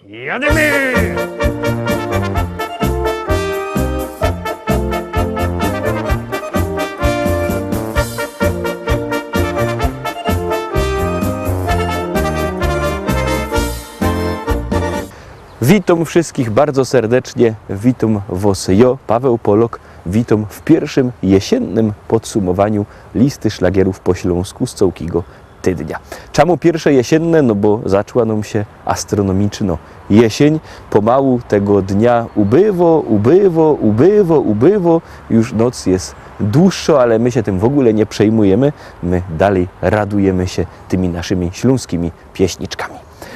Jademy! Witam wszystkich bardzo serdecznie, witam Was ja, Paweł Polok, witam w pierwszym jesiennym podsumowaniu listy szlagierów po śląsku z całkiego tydnia. Czemu pierwsze jesienne? No bo zaczęła nam się astronomiczno jesień, pomału tego dnia ubywo, już noc jest dłuższa, ale my się tym w ogóle nie przejmujemy, my dalej radujemy się tymi naszymi śląskimi pieśniczkami.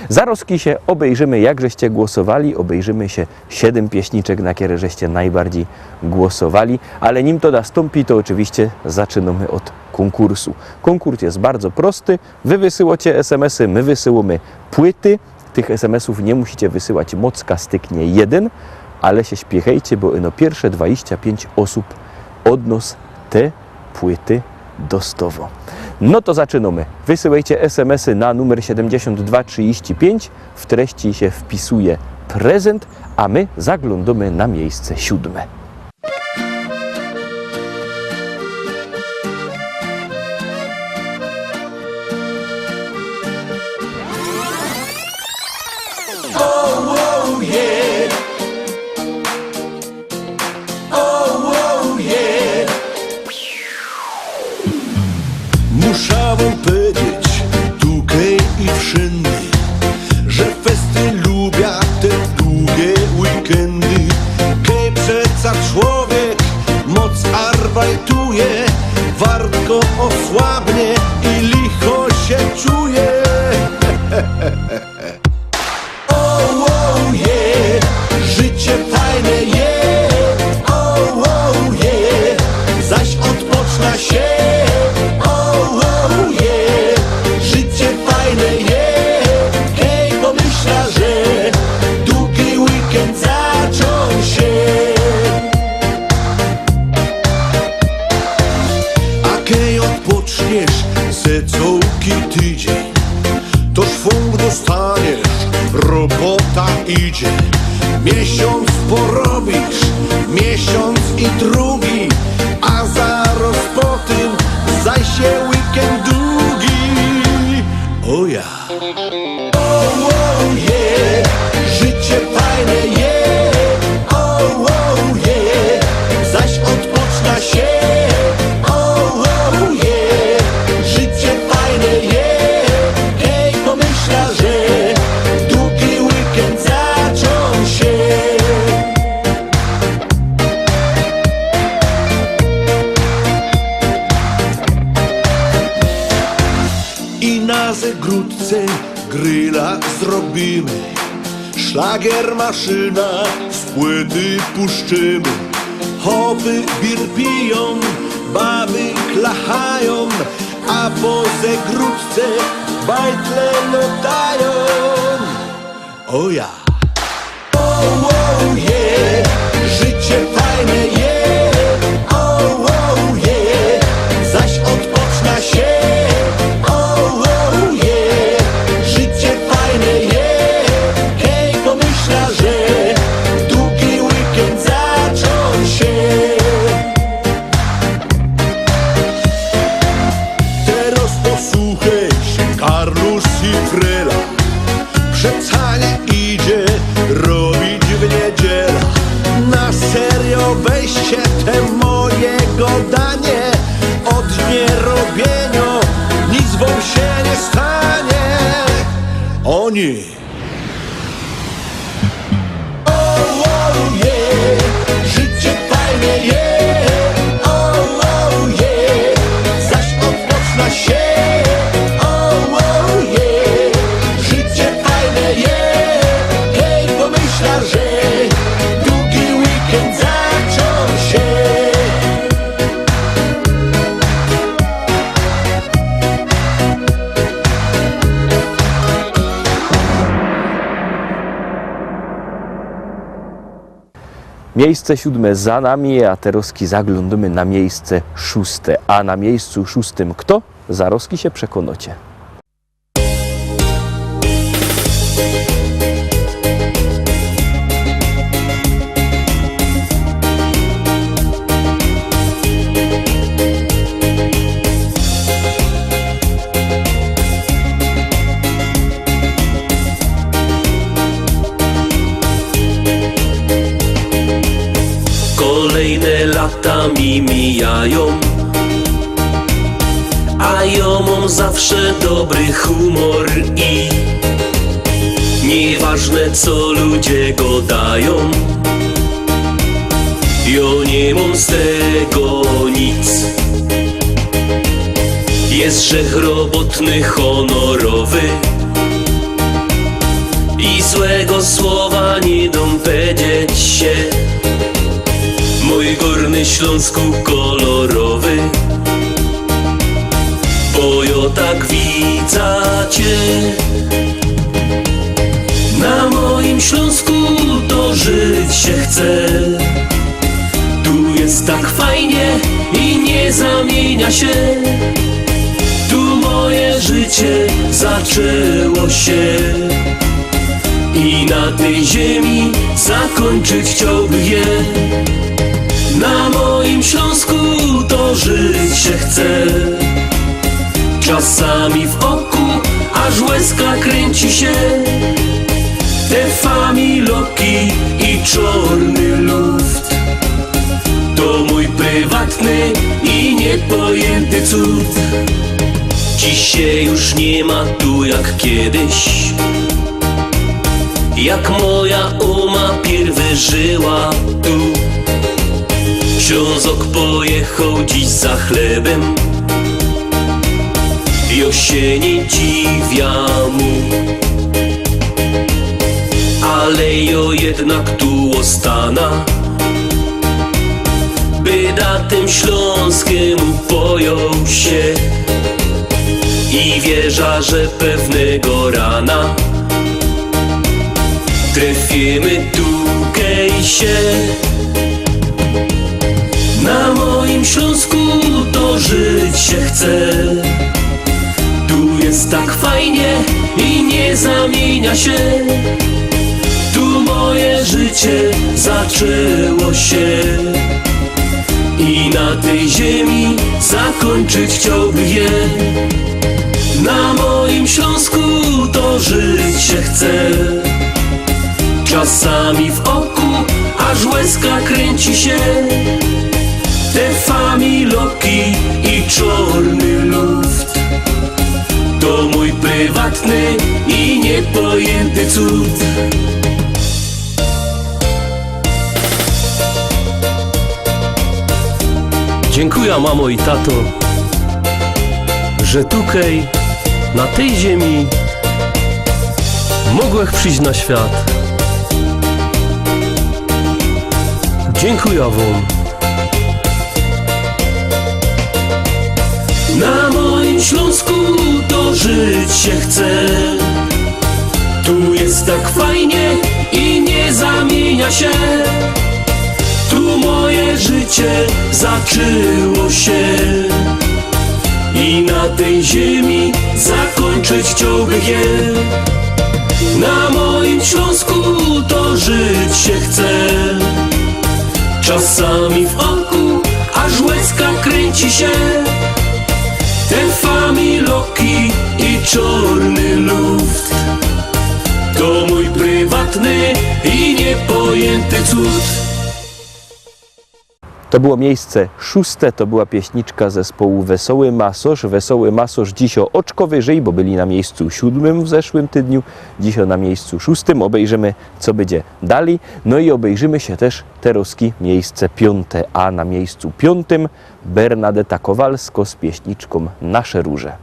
Zaroski się obejrzymy, jak żeście głosowali, obejrzymy się 7 pieśniczek, na które żeście najbardziej głosowali, ale nim to nastąpi, to oczywiście zaczynamy od konkursu. Konkurs jest bardzo prosty, wy wysyłacie SMS-y, my wysyłamy płyty, tych SMS-ów nie musicie wysyłać mocka styknie 1, ale się śpiechajcie, bo pierwsze 25 osób od nas te płyty dostowo. No to zaczynamy. Wysyłajcie SMS-y na numer 7235. W treści się wpisuje prezent, a my zaglądamy na miejsce 7. Muszę wam powiedzieć, tukej i wszędy, że festy lubię te długie weekendy. Kej przeca człowiek moc arbajtuje, wartko osłabnie i licho się czuje. Oh yeah, życie fajne jest. Oh yeah, zaś odpoczna się. Całki tydzień, to szwung dostaniesz, robota idzie. Miesiąc porobisz, miesiąc i drugi, a zaraz po tym zaś się weekend długi. O ja. Oh yeah, życie fajne jest. Oh yeah, zaś odpoczna się. Na zegródce gryla zrobimy, szlagier maszyna, z płyty puszczymy. Chopy bir piją, baby klachają, a po zegródce bajtle lotają. O ja. Oh yeah, życie fajne jest. Oh yeah, zaś odpoczna się. Przecanie idzie robić w niedzielę. Na serio weźcie te mojego danie. Od nierobienia nic wam się nie stanie. O nie. Oh yeah, życie fajne jest. Oh yeah, zaś odpoczna się. Miejsce 7 za nami, a teraz zaglądamy na miejsce 6. A na miejscu 6 kto? Zaroski się przekonacie. lata mi mijają, a ja mam zawsze dobry humor i nieważne co ludzie gadają, ja nie mam z tego nic. Jest grzech robotny, honorowy i złego słowa nie dam powiedzieć się. Mój Górny Śląsku kolorowy, bo ja tak widzę cię. Na moim Śląsku to żyć się chce. Tu jest tak fajnie i nie zamienia się. Tu moje życie zaczęło się i na tej ziemi zakończyć chciałbym je. Na moim Śląsku to żyć się chce. Czasami w oku aż łezka kręci się. Te familoki i czarny luft to mój prywatny i niepojęty cud. Dzisiaj już nie ma tu jak kiedyś, jak moja oma pierwy żyła tu. Ślązok pojechał dziś za chlebem, ja się nie dziwię mu, ale ja jednak tu ostana, by da tym Śląskiemu pojął się i wierza, że pewnego rana trafimy tukej się. Na moim Śląsku to żyć się chce. Tu jest tak fajnie i nie zamienia się. Tu moje życie zaczęło się i na tej ziemi zakończyć chciałbym je. Na moim Śląsku to żyć się chce. Czasami w oku aż łezka kręci się. Te familoki i czarny luft to mój prywatny i niepojęty cud. Dziękuję mamo i tato, że tukej na tej ziemi mogłem przyjść na świat. Dziękuję wam. Na moim Śląsku to żyć się chce. Tu jest tak fajnie i nie zamienia się. Tu moje życie zaczęło się i na tej ziemi zakończyć chciałbym je. Na moim Śląsku to żyć się chce. Czasami w oku aż łezka kręci się. Te familoki i czarny luft to mój prywatny i niepojęty cud. To było miejsce 6, to była pieśniczka zespołu Wesoły Masosz. Wesoły Masosz dziś o oczko wyżej, bo byli na miejscu 7 w zeszłym tygodniu, dziś na miejscu 6. Obejrzymy, co będzie dalej. No i obejrzymy się też teroski miejsce 5, a na miejscu 5 Bernadeta Kowalsko z pieśniczką Nasze Róże.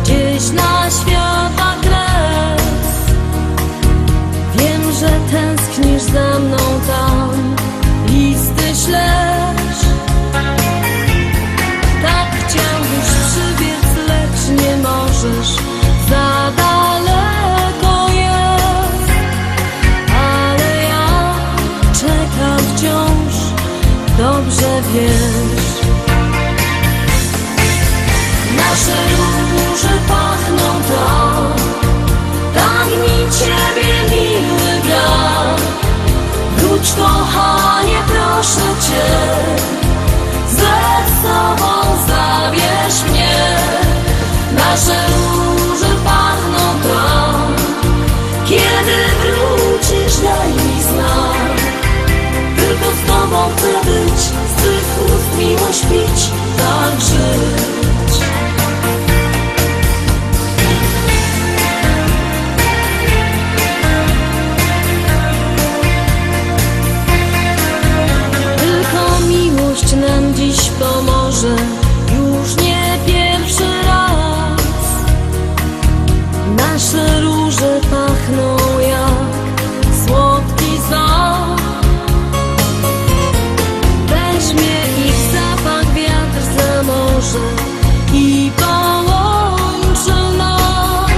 Gdzieś na świata kres. Wiem, że tęsknisz za mną tam, listy śledź. Tak chciałbyś przybiec, lecz nie możesz, za daleko jest. Ale ja czekam wciąż, dobrze wiesz. Nasze róże pachną tam, tak mi ciebie miły brak. Wróć kochanie, proszę cię, ze sobą zabierz mnie. Tobą chcę być, z Twych ust miłość pić, tak żyć. Tylko miłość nam dziś pomoże, już nie pierwszy raz. Nasze róże pachną jak słodki znak. Weźmie ich zapach wiatr za morze i połączy nas.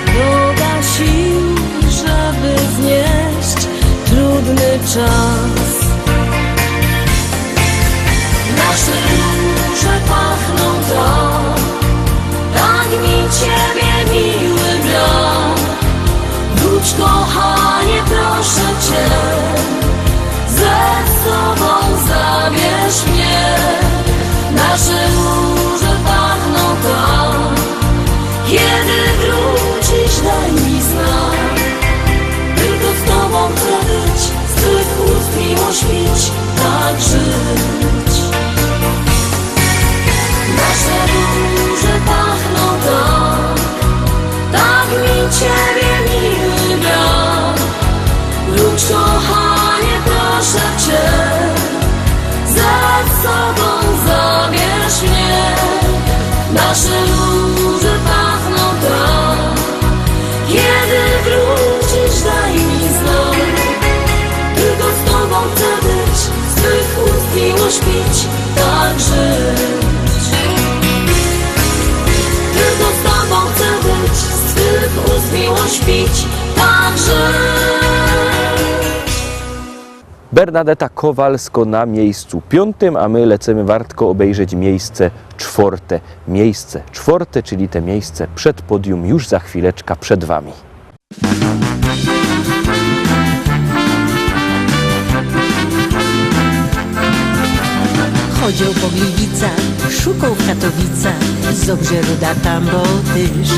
Doda sił, żeby znieść trudny czas. Nasze róże pachną tak, tak mi Ciebie miły brak. Wróć kochanie, proszę Cię, ze sobą zabierz mnie. Nasze róże pachną tak, kiedy wrócisz daj mi znak. Tylko z Tobą chcę być, z Twych ust miłość pić, tak żyć. Nasze róże pachną tak, tak mi Ciebie miły brak. Wróć kochanie, proszę Cię, ze sobą zabierz mnie. Nasze róże pachną tak, kiedy wrócisz daj mi znak. Tylko z Tobą chcę być, z Twych ust miłość pić, tak żyć. Tylko z Tobą chcę być, z Twych ust miłość pić, tak żyć. Bernadeta Kowalsko na miejscu 5, a my lecimy wartko obejrzeć miejsce 4. Miejsce 4, czyli te miejsce przed podium, już za chwileczkę przed Wami. Chodził po Gliwicach, szukał w Katowicach, z Obrzeruda tam bo tyż.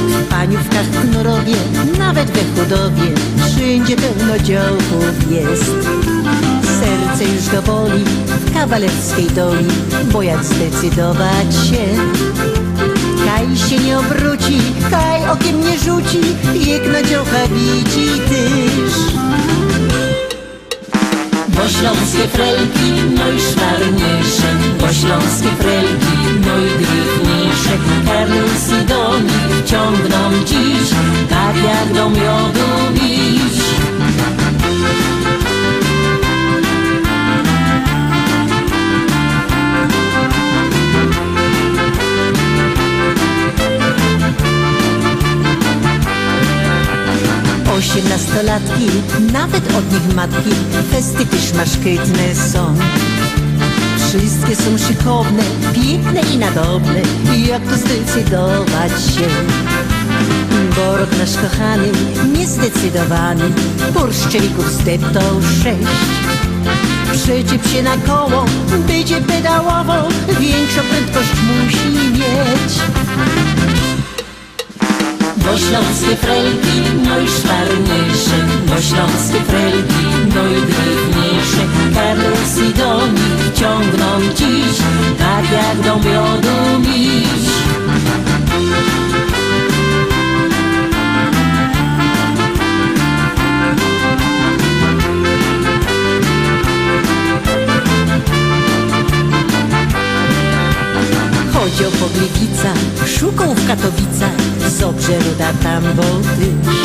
W Paniówkach, Knurowie, nawet we Chudowie, wszędzie pełno działków jest. Serce już go boli w kawalerskiej doli, bo jak zdecydować się, kaj się nie obróci, kaj okiem nie rzuci, jak na działka widzi tyż. Bo śląskie frelki, no i szwarniejsze, bo śląskie frelki, no i gryfniejsze, Karlus i Donik ciągną dziś, tak jak do miodu bić. Osiemnastolatki, nawet od nich matki, festy też maszkytne są. Wszystkie są szykowne, piękne i nadobne, jak to zdecydować się? Bo rok nasz kochany, niezdecydowany, burszczelików zdeptał 6. Przyczep się na koło, będzie pedałował, większą prędkość musi mieć. Bo śląskie frelki, no i szwarniejsze, bo śląskie frelki, no i gryfniejsze, Karlus i Donik ciągną dziś, tak jak do miodu miś. Chodził po Gliwicach, szukał w Katowicach, z Obrzeruda tam bo tyż.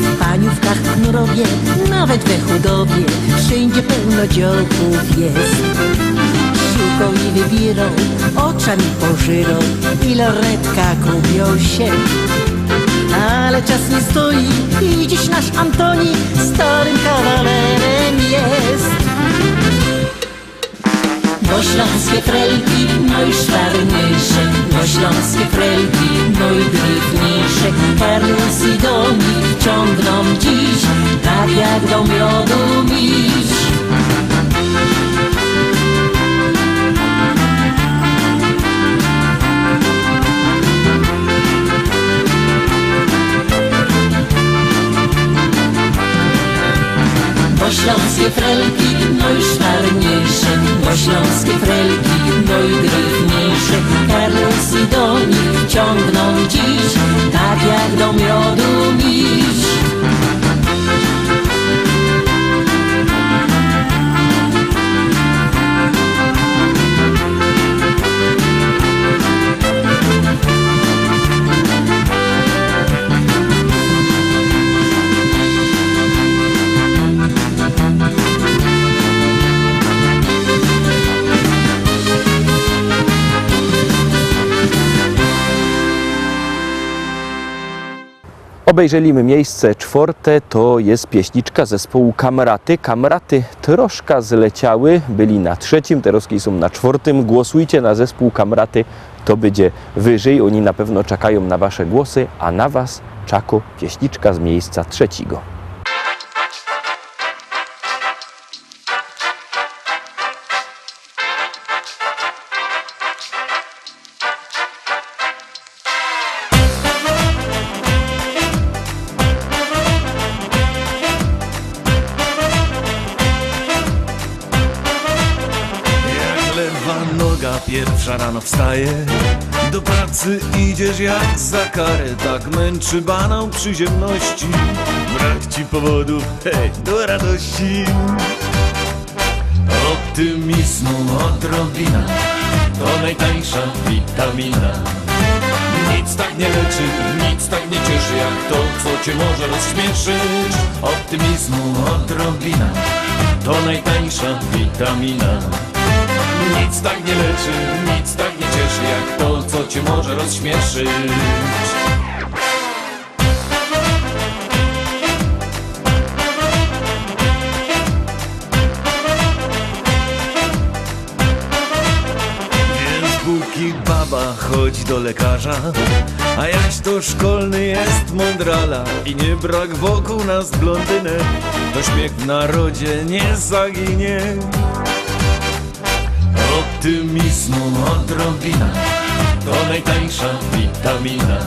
W Paniówkach, Knurowie, nawet we Chudowie, wszędzie pełno działków jest. Szukał i wybierał, oczami pożyrał i lornetka kupią się. Ale czas nie stoi i dziś nasz Antoni starym kawalerem jest. Bo śląskie frelki, no i szwarniejsze, bo śląskie frelki, no i gryfniejsze, Karlus i Donik ciągną dziś, tak jak do miodu miś. Bo śląskie śląskie frelki, no i szwarniejsze, bo śląskie frelki, no i drewniejsze. Karlusy do nich ciągną dziś, tak jak do miodu miś. Obejrzeliśmy miejsce czwarte, to jest pieśniczka zespołu Kamraty. Kamraty troszkę zleciały, byli na trzecim, teraz są na czwartym. Głosujcie na zespół Kamraty, to będzie wyżej. Oni na pewno czekają na wasze głosy, a na was czako pieśniczka z miejsca trzeciego. Noga pierwsza rano wstaje, do pracy idziesz jak za karę. Tak męczy banał przyziemności, brak ci powodów, hej, do radości. Optymizmu odrobina, to najtańsza witamina. Nic tak nie leczy, nic tak nie cieszy, jak to, co cię może rozśmieszyć. Optymizmu odrobina, to najtańsza witamina. Nic tak nie leczy, nic tak nie cieszy, jak to, co cię może rozśmieszyć. Więc póki baba chodzi do lekarza, a jaś to szkolny jest mądrala i nie brak wokół nas blondynek, to śmiech w narodzie nie zaginie. Optymizmu odrobina, to najtańsza witamina.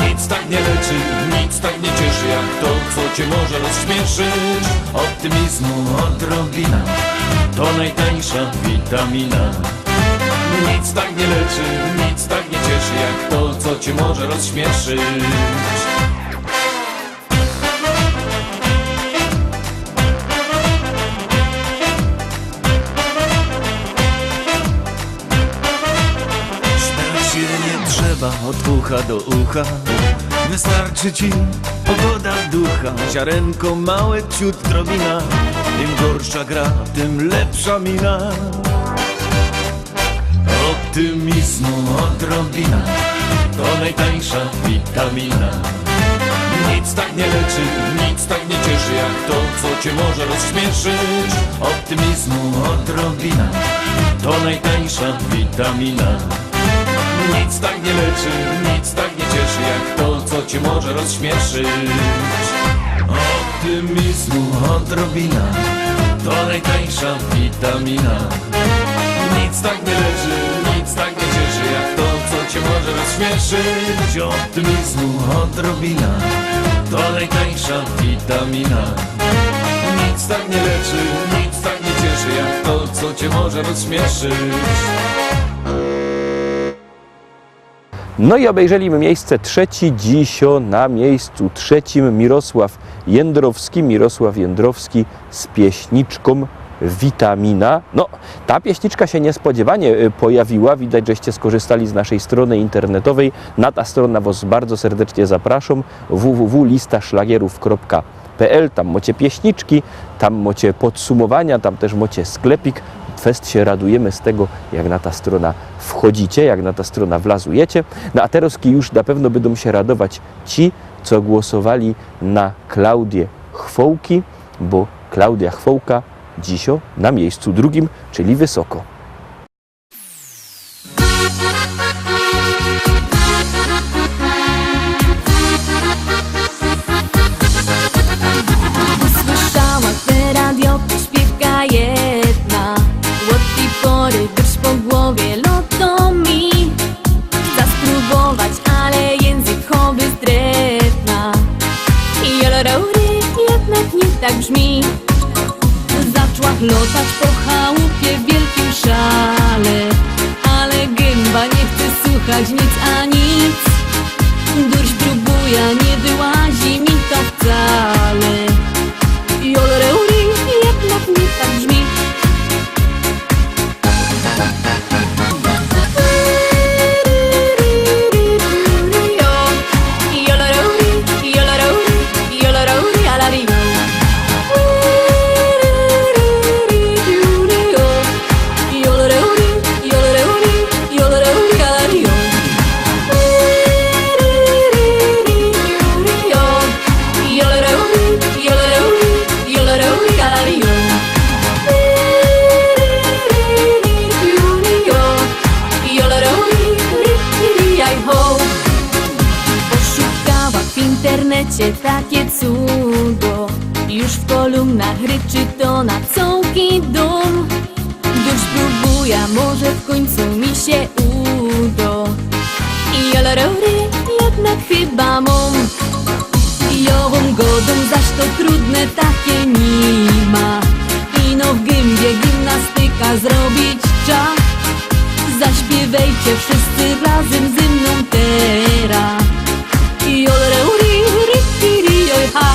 Nic tak nie leczy, nic tak nie cieszy, jak to, co cię może rozśmieszyć. Optymizmu odrobina, to najtańsza witamina. Nic tak nie leczy, nic tak nie cieszy, jak to, co cię może rozśmieszyć. Od ucha do ucha wystarczy ci pogoda ducha. Ziarenko małe, ciut drobina, im gorsza gra, tym lepsza mina. Optymizmu odrobina, to najtańsza witamina. Nic tak nie leczy, nic tak nie cieszy, jak to, co cię może rozśmieszyć. Optymizmu odrobina, to najtańsza witamina. Nic tak nie leczy, nic tak nie cieszy, jak to, co cię może rozśmieszyć. Optymizmu odrobina, to najtańsza witamina. Nic tak nie leczy, nic tak nie cieszy, jak to, co cię może rozśmieszyć. Optymizmu odrobina, to najtańsza witamina. Nic tak nie leczy, nic tak nie cieszy, jak to, co cię może rozśmieszyć. No i obejrzeliśmy miejsce trzeci. Dzisio na miejscu trzecim Mirosław Jędrowski z pieśniczką Witamina. No, ta pieśniczka się niespodziewanie pojawiła. Widać, żeście skorzystali z naszej strony internetowej. Na ta strona was bardzo serdecznie zapraszam. www.listaszlagierów.pl. Tam macie pieśniczki, tam macie podsumowania, tam też macie sklepik. Fest się radujemy z tego, jak na ta strona wchodzicie, jak na ta strona wlazujecie. No a teraz już na pewno będą się radować ci, co głosowali na Klaudię Chwołki, bo Klaudia Chwołka dzisio na miejscu drugim, czyli wysoko. Usłyszała te radio, śpiewka jedna. Od tej pory drż po głowie loto mi. Chcę spróbować, ale język chowy z drewna. Joloraury jednak nie tak brzmi. kołach, lotać po chałupie w wielkim szale. Ale gęba nie chce słuchać nic a nic. Durś próbuje, nie wyłazi mi to wcale. Jolereuri, jednak nie tak brzmi. Takie cudo już w kolumnach ryczy to na całki dom. Dusz próbuje, może w końcu mi się uda. I joloreuri, jednak chyba mam. Jową godą, zaś to trudne takie nie ma. Ino w gębie gimnastyka zrobić trzeba. Zaśpiewajcie wszyscy razem ze mną teraz. Joloreuri, ha.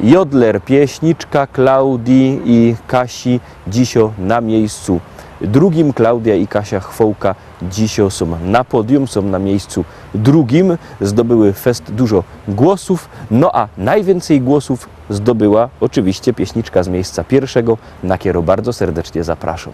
Jodler, pieśniczka Klaudii i Kasi dzisio na miejscu drugim. Klaudia i Kasia Chwołka dzisio są na podium, są na miejscu drugim. Zdobyły fest dużo głosów, no a najwięcej głosów zdobyła oczywiście pieśniczka z miejsca pierwszego, na kiero bardzo serdecznie zapraszam.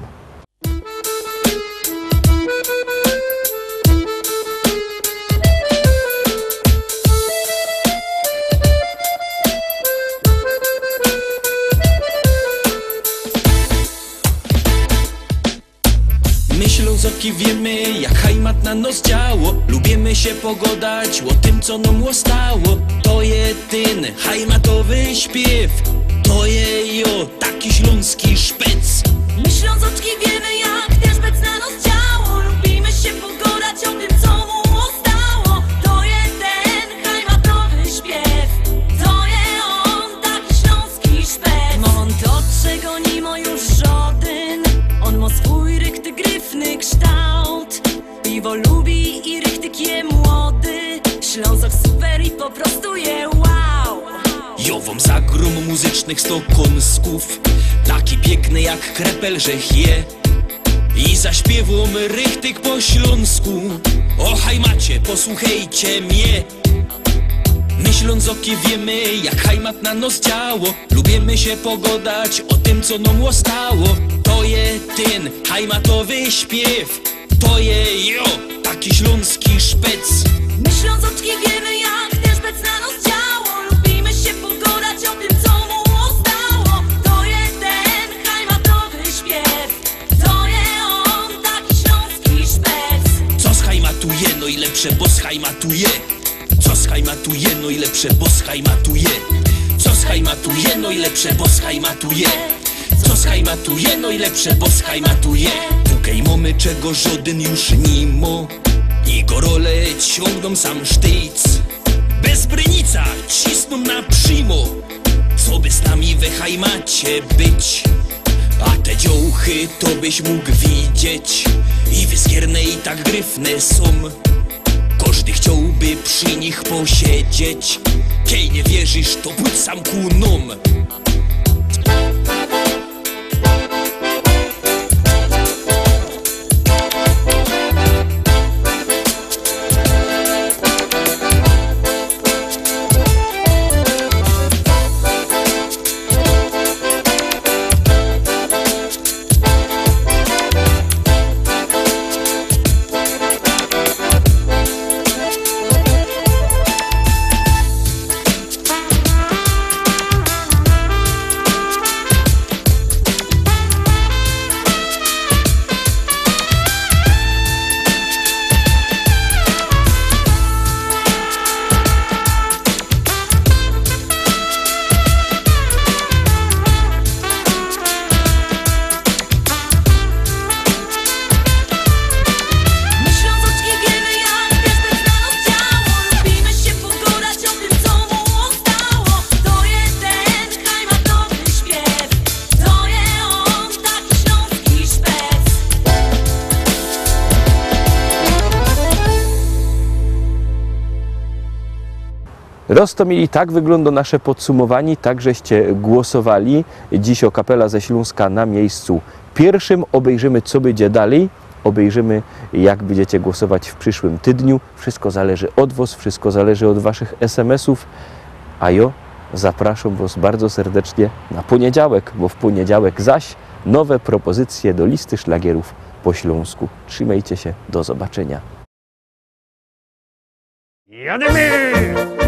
Ślązoki wiemy, jak hajmat na nos działo. Lubimy się pogodać o tym, co nam stało. To je ten hajmatowy śpiew, to je jo taki śląski szpec. My Ślązoczki wiemy, jak ten szpec na nos działo. Lubimy się pogodać o tym, co mu stało. To je ten hajmatowy śpiew, to je on taki śląski szpec. Ma on to, czego nie ma już żaden. On ma swój rykty gryfny kształt. Piwo lubi i rychtyk je młody. Ślązok super i po prostu je wow. Jową zagrom muzycznych 100 kąsków, taki piękny jak krepel, że je. I zaśpiewom rychtyk po śląsku. O hajmacie, posłuchajcie mnie. My Ślązoki wiemy, jak hajmat na nos działo. Lubimy się pogodać o tym, co nam łostało. To je ten hajmatowy śpiew, to je jo, taki śląski szpec. My Ślązoczki wiemy, jak też bec na nos działo. Lubimy się pogodać o tym, co mu ostało. To jest ten hajmatowy śpiew, to je on, taki śląski szpec. Co schajmatuje, no i lepsze, bo schajmatuje. Co schajmatuje, no i lepsze, bo schajmatuje. Co schajmatuje, no i lepsze, bo schajmatuje. Co schajmatuje, no i lepsze, bo schajmatuje. Tukej mamy czego żaden już nie ma. I gorole ciągną sam sztyc. Bez brynica cisną na przymo. Co by z nami we hajmacie być? A te dziołchy to byś mógł widzieć. I wyskierne i tak gryfne są. Każdy chciałby przy nich posiedzieć. Kiej nie wierzysz, to pójdź sam ku nam. Roztomili, tak wygląda nasze podsumowanie, tak żeście głosowali. Dziś o Kapela ze Śląska na miejscu pierwszym. Obejrzymy, co będzie dalej. Obejrzymy, jak będziecie głosować w przyszłym tydniu. Wszystko zależy od was, wszystko zależy od waszych SMS-ów. A ja zapraszam was bardzo serdecznie na poniedziałek, bo w poniedziałek zaś nowe propozycje do listy szlagierów po śląsku. Trzymajcie się, do zobaczenia. Jademy!